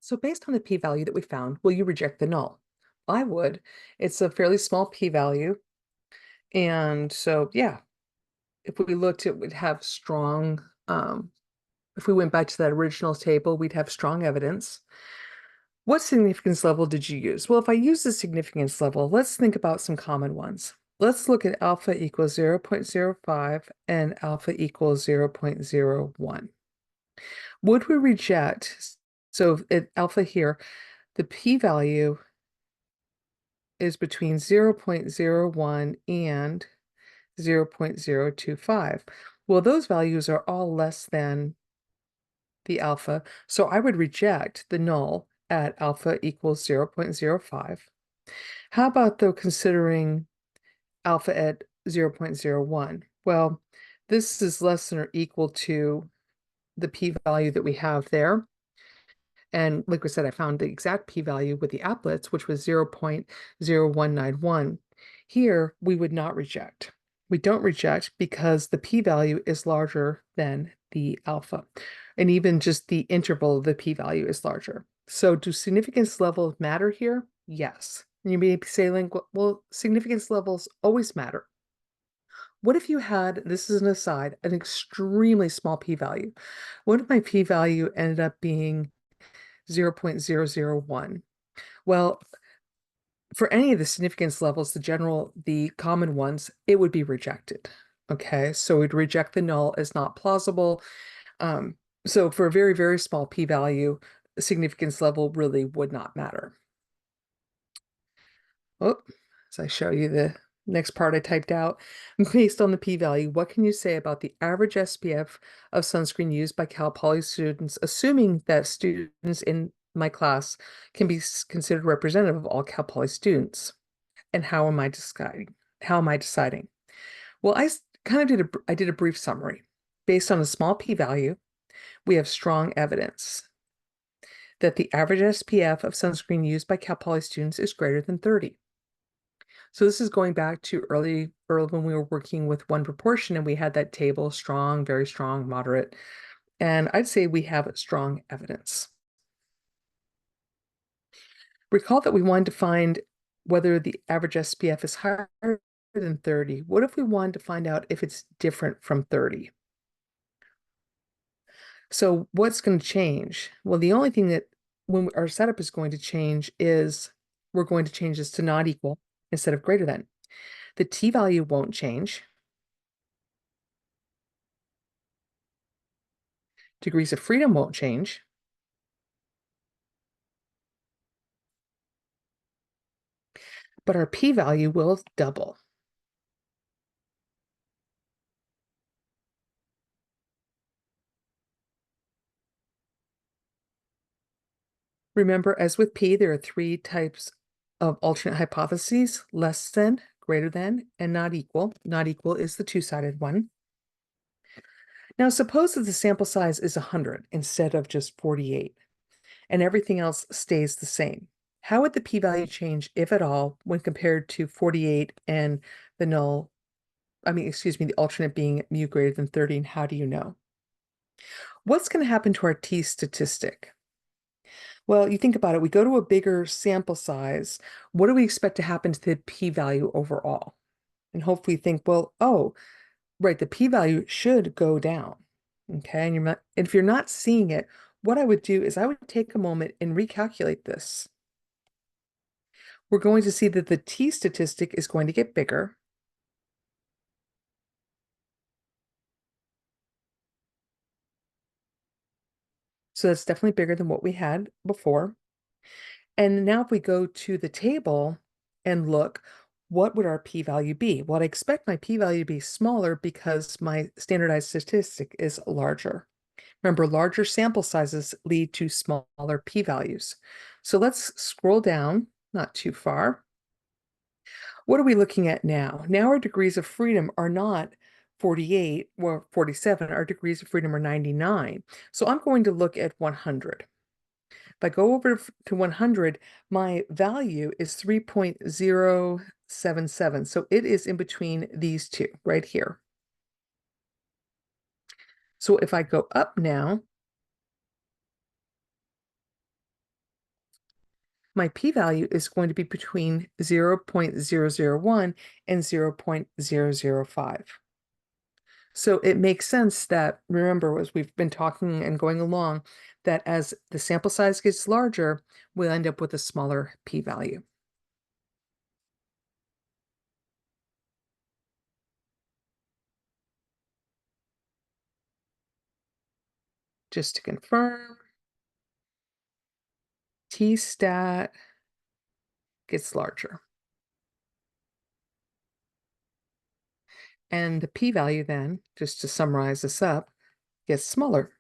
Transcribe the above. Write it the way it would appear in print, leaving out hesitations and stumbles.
So based on the p-value that we found, will you reject the null? I would. It's a fairly small p-value. And so, yeah, if we looked, it would have strong, if we went back to that original table, we'd have strong evidence. What significance level did you use? Well, if I use the significance level, let's think about some common ones. Let's look at alpha equals 0.05 and alpha equals 0.01. Would we reject, so at alpha here, the p-value is between 0.01 and 0.025. Well, those values are all less than the alpha, so I would reject the null at alpha equals 0.05. How about though considering alpha at 0.01? Well, this is less than or equal to the p-value that we have there. And like I said, I found the exact p-value with the applets, which was 0.0191. Here, we would not reject. We don't reject because the p-value is larger than the alpha. And even just the interval of the p-value is larger. So do significance levels matter here? Yes. And you may be saying, well, significance levels always matter. What if you had, this is an aside, an extremely small p-value? What if my p-value ended up being 0.001? Well, for any of the significance levels, the common ones, it would be rejected. Okay, so we'd reject the null as not plausible. So for a very, very small p-value, the significance level really would not matter. Oh, as I show you the next part I typed out, based on the p-value, what can you say about the average SPF of sunscreen used by Cal Poly students, assuming that students in my class can be considered representative of all Cal Poly students? And how am I deciding? How am I deciding? Well, I did a brief summary. Based on a small p-value, we have strong evidence that the average SPF of sunscreen used by Cal Poly students is greater than 30. So this is going back to early when we were working with one proportion and we had that table, strong, very strong, moderate. And I'd say we have strong evidence. Recall that we wanted to find whether the average SPF is higher than 30. What if we wanted to find out if it's different from 30? So what's going to change? Well, the only thing that when our setup is going to change is we're going to change this to not equal instead of greater than. The t-value won't change. Degrees of freedom won't change. But our p-value will double. Remember, as with p, there are three types of alternate hypotheses: less than, greater than, and not equal. Not equal is the two-sided one. Now, suppose that the sample size is 100 instead of just 48, and everything else stays the same. How would the p-value change, if at all, when compared to 48 and the null, the alternate being mu greater than 30, and how do you know? What's going to happen to our t-statistic? Well, you think about it, we go to a bigger sample size. What do we expect to happen to the p-value overall? And hopefully think, well, oh, right, the p-value should go down. Okay, and if you're not seeing it, what I would do is I would take a moment and recalculate this. We're going to see that the t-statistic is going to get bigger. So that's definitely bigger than what we had before. And now if we go to the table and look, what would our p-value be? Well, I expect my p-value to be smaller because my standardized statistic is larger. Remember, larger sample sizes lead to smaller p-values. So let's scroll down, not too far. What are we looking at now? Now our degrees of freedom are not 48 or 47. Our degrees of freedom are 99. So I'm going to look at 100. If I go over to 100, my value is 3.077. So it is in between these two right here. So if I go up now, my p-value is going to be between 0.001 and 0.005. So it makes sense that, remember, as we've been talking and going along, that as the sample size gets larger, we'll end up with a smaller p-value. Just to confirm, t-stat gets larger. And the p-value then, just to summarize this up, gets smaller.